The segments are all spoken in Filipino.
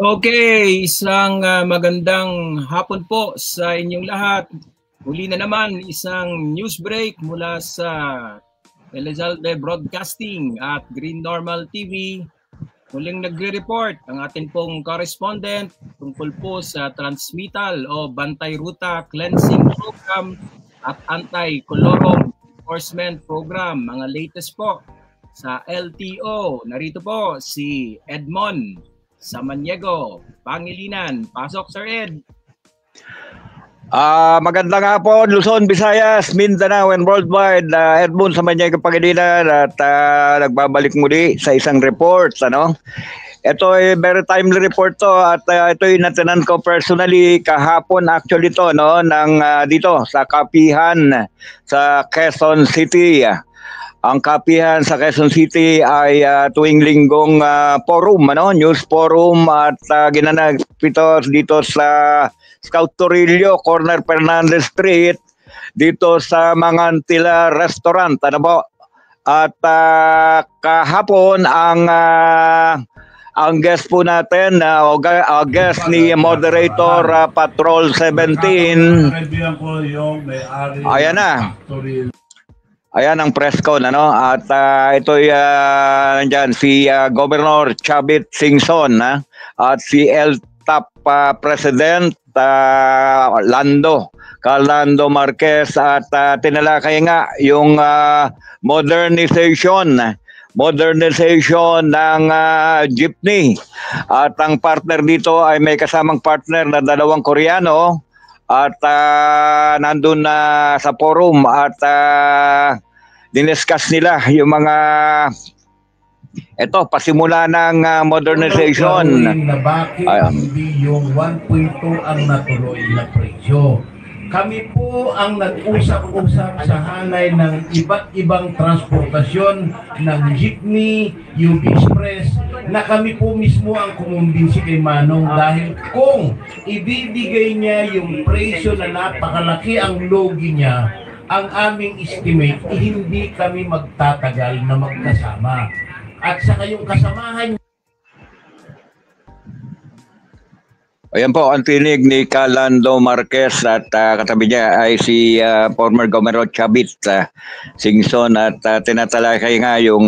Okay, isang magandang hapon po sa inyong lahat. Muli na naman isang news break mula sa Elizalde Broadcasting at Green Normal TV. Muling nagre-report ang ating pong correspondent tungkol po sa transmittal o Bantay Ruta Cleansing Program at Anti-Colorum Enforcement Program. Mga latest po sa LTO. Narito po si Edmond Samaniego, Pangilinan. Pasok, Sir Ed. Maganda nga po, Luzon, Visayas, Mindanao, and worldwide. Edmond Samaniego, Pangilinan, at nagbabalik muli sa isang report. Ito ay very timely report to at ito yung natinan ko personally kahapon actually to dito sa Kapihan sa Quezon City. Ang Kapihan sa Quezon City ay tuwing linggong forum, news forum at ginanap ito dito sa Scout Torillo, corner Fernandez Street, dito sa Mangantila Restaurant. At kahapon ang guest po natin, guest ni Moderator Patrol 17. Ayan na. Ayan ang press con, at ito'y nandyan si Governor Chavit Singson at si LTAP President Lando Marquez at tinalakay nga yung modernization ng jeepney at ang partner dito ay may kasamang partner na dalawang Koreano. At nandun na sa forum at diniscuss nila yung mga pasimula ng modernization. Na bakit hindi yung 1.2 ang natuloy na presyo. Kami po ang nag-usap-usap sa hanay ng iba't ibang transportasyon ng jeepney, UB Express, na kami po mismo ang kumumbinsi kay Manong dahil kung ibibigay niya yung presyo na napakalaki ang logi niya, ang aming estimate, hindi kami magtatagal na magkasama. At sa kayong kasamahan. Ayan po ang tinig ni Lando Marquez at katabi niya ay si former Governor Chavit Singson at tinatalakay nga yung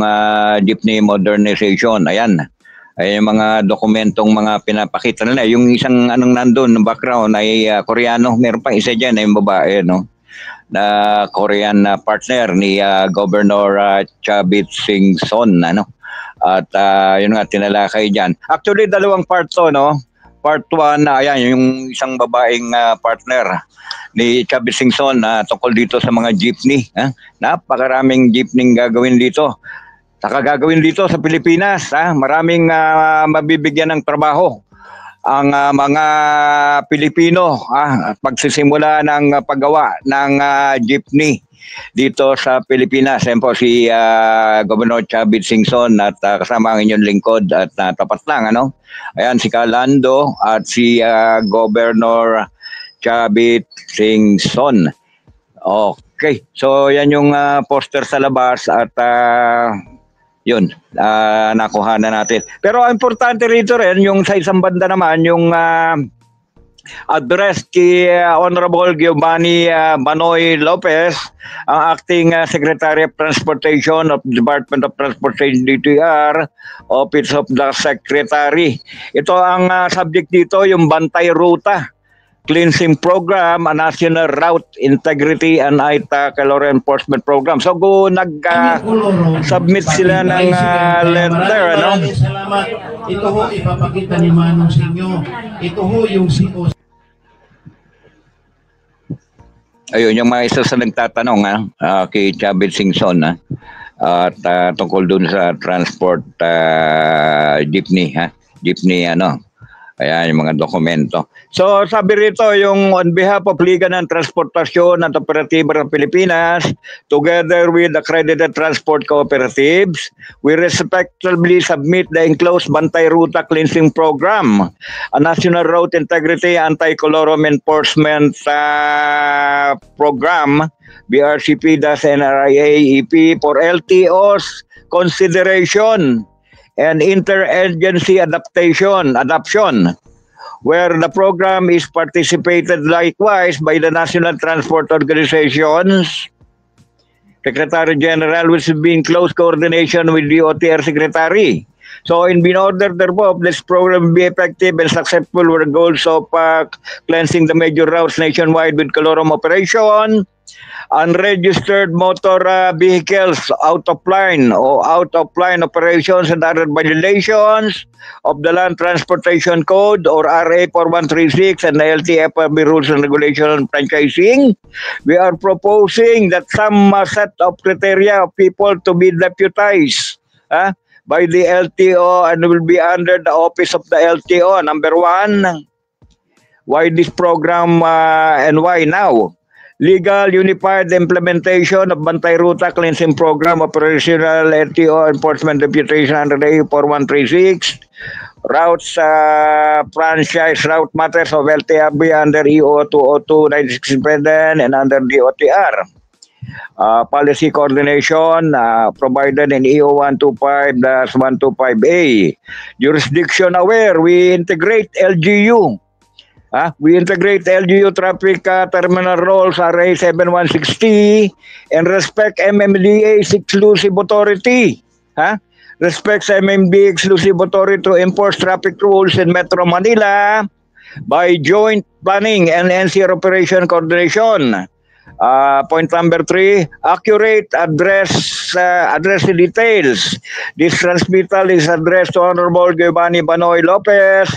jeepney modernization. Ayan yung mga dokumentong mga pinapakita nila. Yung isang nandun ng background ay Koreano. Meron pa isa dyan ay babae, na Korean partner ni Governor Chavit Singson. At yun nga tinalakay dyan. Actually dalawang part to, Part 1, ayan, yung isang babaeng partner ni Chavit Singson tungkol dito sa mga jeepney. Napakaraming jeepney gagawin dito. Saka gagawin dito sa Pilipinas. Maraming mabibigyan ng trabaho ang mga Pilipino pagsisimula ng paggawa ng jeepney dito sa Pilipinas. Ayan po si Governor Chavit Singson at kasama ang inyong lingkod at tapat lang, Ayan si Lando at si Governor Chavit Singson. Okay, so yan yung poster sa labas at yun, nakuha na natin. Pero ang importante rito rin, yung sa isang banda naman, yung address kay Honorable Giovanni Banoy Lopez, ang Acting Secretary of Transportation of Department of Transportation DTR, Office of the Secretary. Ito ang subject dito, yung Bantay Ruta Cleansing Program, a National Route Integrity and Anti-Colorum Enforcement Program. So nag-submit sila ng letter. Maraming salamat. Ito ho, ipapakita ni Manong sa inyo. Ito ho yung CO. Ayun, yung mga isa sa nagtatanong kay Chavit Singson at tungkol dun sa transport jeepney. Jeepney Ayan yung mga dokumento. So sabi rito yung on behalf of Liga ng Transportasyon at Operatiba ng Pilipinas, together with accredited transport cooperatives, we respectfully submit the enclosed Bantay Ruta Cleansing Program, a National Road Integrity Anti-Colorum Enforcement Program, BRCP-NRIA-EP for LTO's consideration and interagency adoption, where the program is participated likewise by the National Transport Organizations, Secretary General, which will be in close coordination with the OTR Secretary. So in order therefore this program be effective and successful with the goals of cleansing the major routes nationwide with colorum operation, unregistered motor vehicles out of line operations and other violations of the Land Transportation Code or RA 4136 and the LTFRB rules and regulations on franchising. We are proposing that some set of criteria of people to be deputized by the LTO and will be under the office of the LTO. Number one, why this program and why now? Legal unified implementation of Bantay Ruta Cleansing Program, Operational LTO Enforcement Deputation under the 4136, routes, franchise route matters of LTRB under EO 202-967 and under the OTR. Policy coordination provided in EO 125-125A. Jurisdiction aware, we integrate LGU. We integrate LGU traffic terminal roles RA 7160 and respect MMDA's exclusive authority. Respects MMDA exclusive authority to enforce traffic rules in Metro Manila by joint planning and NCR operation coordination. Point number 3, accurate address details. This transmittal is addressed to Honorable Giovanni Banoy Lopez,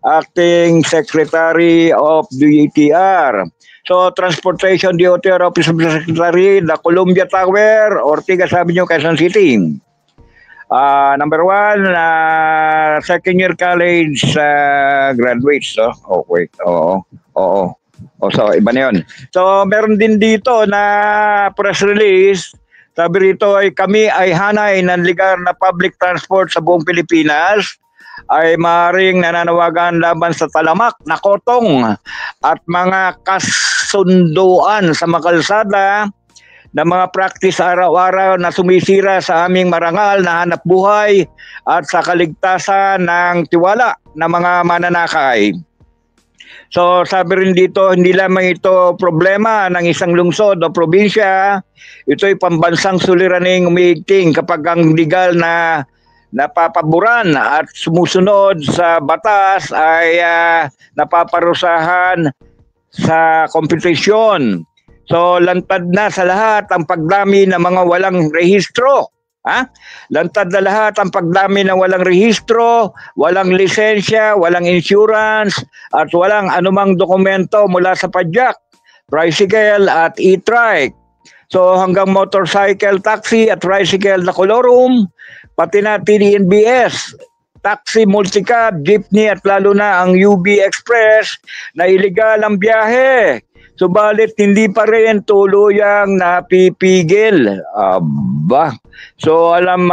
Acting Secretary of the DOTR. So, Transportation DOTR Office of the Secretary, the Columbia Tower, Ortigas Avenue, Quezon City. Number 1, second year college graduates. Oh, wait. Oo. So, iba na yun. So, meron din dito na press release. Sabi rito ay kami ay hanay ng ligar na public transport sa buong Pilipinas ay maaaring nananawagan laban sa talamak na kotong at mga kasunduan sa makalsada na mga practice araw-araw na sumisira sa aming marangal na hanap buhay at sa kaligtasan ng tiwala ng mga mananakay. So sabi rin dito, hindi lamang ito problema ng isang lungsod o probinsya, ito'y pambansang suliraning umiigting kapag ang legal na napapaboran at sumusunod sa batas ay napaparusahan sa kompetisyon. So lantad na sa lahat ang pagdami ng mga walang rehistro. Lantad na lahat ang pagdami ng walang rehistro, walang lisensya, walang insurance, at walang anumang dokumento mula sa padyak, tricycle at e-trike. So hanggang motorcycle, taxi at tricycle na kolorum, pati na TNBS, taxi, multicab, jeepney at lalo na ang UB Express na iligal ang biyahe. Subalit hindi pa rin tuluyang napipigil. So alam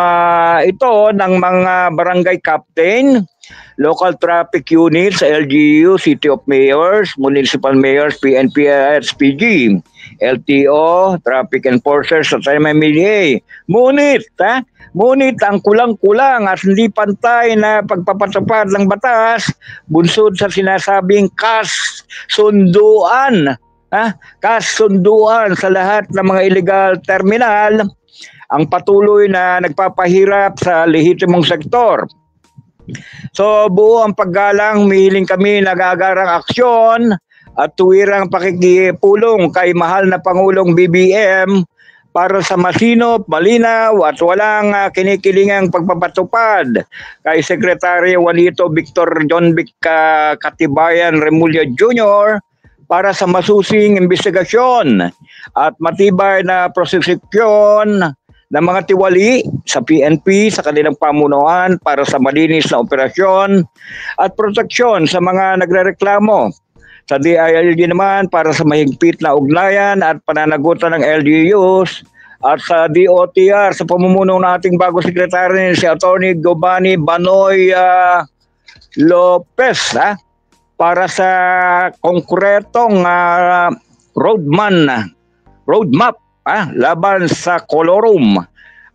ito ng mga barangay captain, local traffic units, LGU, City of Mayors, Municipal Mayors, PNP at SPG, LTO, traffic enforcers at MMDA. Ngunit ang kulang-kulang at hindi pantay na pagpapatupad ng batas bunsod sa sinasabing kasunduan sa lahat ng mga illegal terminal ang patuloy na nagpapahirap sa lehitimong sektor. So buo ang paggalang, humihiling kami nag-aagarang aksyon at tuwirang pakikipulong kay mahal na Pangulong BBM para sa masinop, malinaw at walang kinikilingang pagpapatupad kay Secretary Juanito Victor John Vic Katibayan Remulla Jr. para sa masusing investigasyon at matibay na prosekusyon ng mga tiwali sa PNP sa kanilang pamunuan para sa malinis na operasyon at proteksyon sa mga nagrereklamo. Sa DILG naman para sa mahigpit na ugnayan at pananagutan ng LGUs at sa DOTR sa pamumuno ng ating bago sekretary si Attorney Giovanni Banoy Lopez para sa konkretong roadmap laban sa kolorum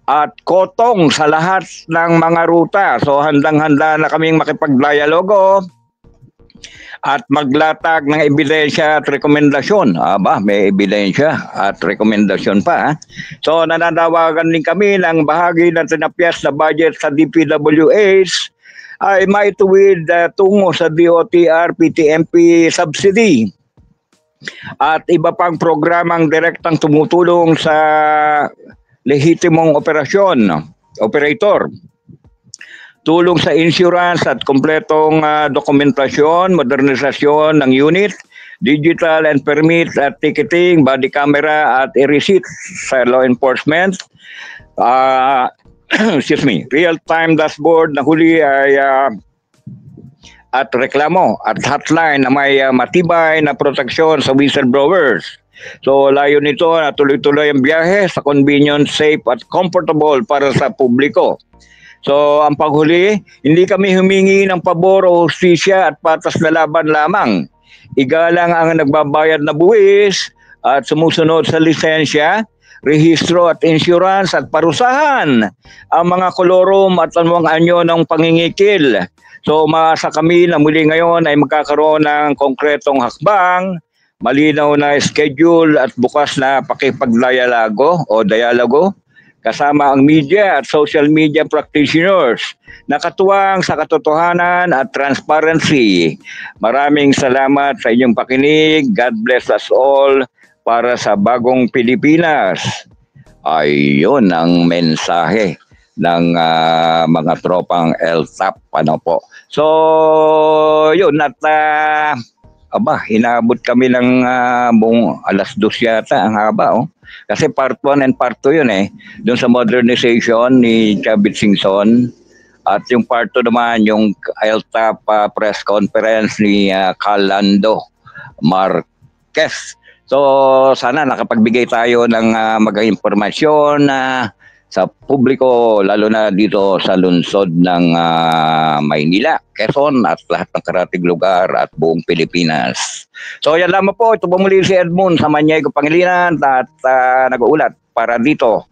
at kotong sa lahat ng mga ruta. So handang-handa na kaming makipagdialogo at maglatag ng ebidensya at rekomendasyon. May ebidensya at rekomendasyon pa. So nananawagan din kami ng bahagi ng tinapyas na budget sa DPWH ay maituwid tungo sa DOTR PTMP subsidy at iba pang programang direktang tumutulong sa lehitimong operator. Tulong sa insurance at kompletong dokumentasyon, modernisasyon ng unit, digital and permit at ticketing, body camera at e-receipt sa law enforcement. Real-time dashboard na huli ay at reklamo at hotline na may matibay na proteksyon sa whistleblowers. So layo nito na tuloy-tuloy ang biyahe sa convenient, safe at comfortable para sa publiko. So ang paghuli, hindi kami humingi ng pabor o hustisya at patas na laban lamang. Igalang ang nagbabayad na buwis at sumusunod sa lisensya, rehistro at insurance at parusahan ang mga kolorum at anumang anyo ng pangingikil. So umaasa kami na muli ngayon ay magkakaroon ng konkretong hakbang, malinaw na schedule at bukas na pakipagdialogo kasama ang media at social media practitioners na katuwang sa katotohanan at transparency. Maraming salamat sa inyong pakinig. God bless us all para sa bagong Pilipinas. Ayun ang mensahe ng mga tropang LTAP. So, yun at inabot kami ng buong 2:00 yata ang haba. Kasi part 1 and part 2 yun doon sa modernization ni Chavit Singson. At yung part 2 naman, yung LTAP press conference ni Calando Marquez. So sana nakapagbigay tayo ng magandang impormasyon sa publiko, lalo na dito sa lungsod ng Maynila, Quezon at lahat ng karatig lugar at buong Pilipinas. So yan lamang po, ito po muli si Edmund sa Maniego Pangilinan at nag-uulat para dito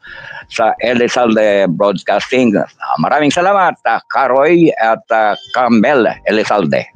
sa Elizalde Broadcasting. Maraming salamat, Karoy at Camel Elizalde.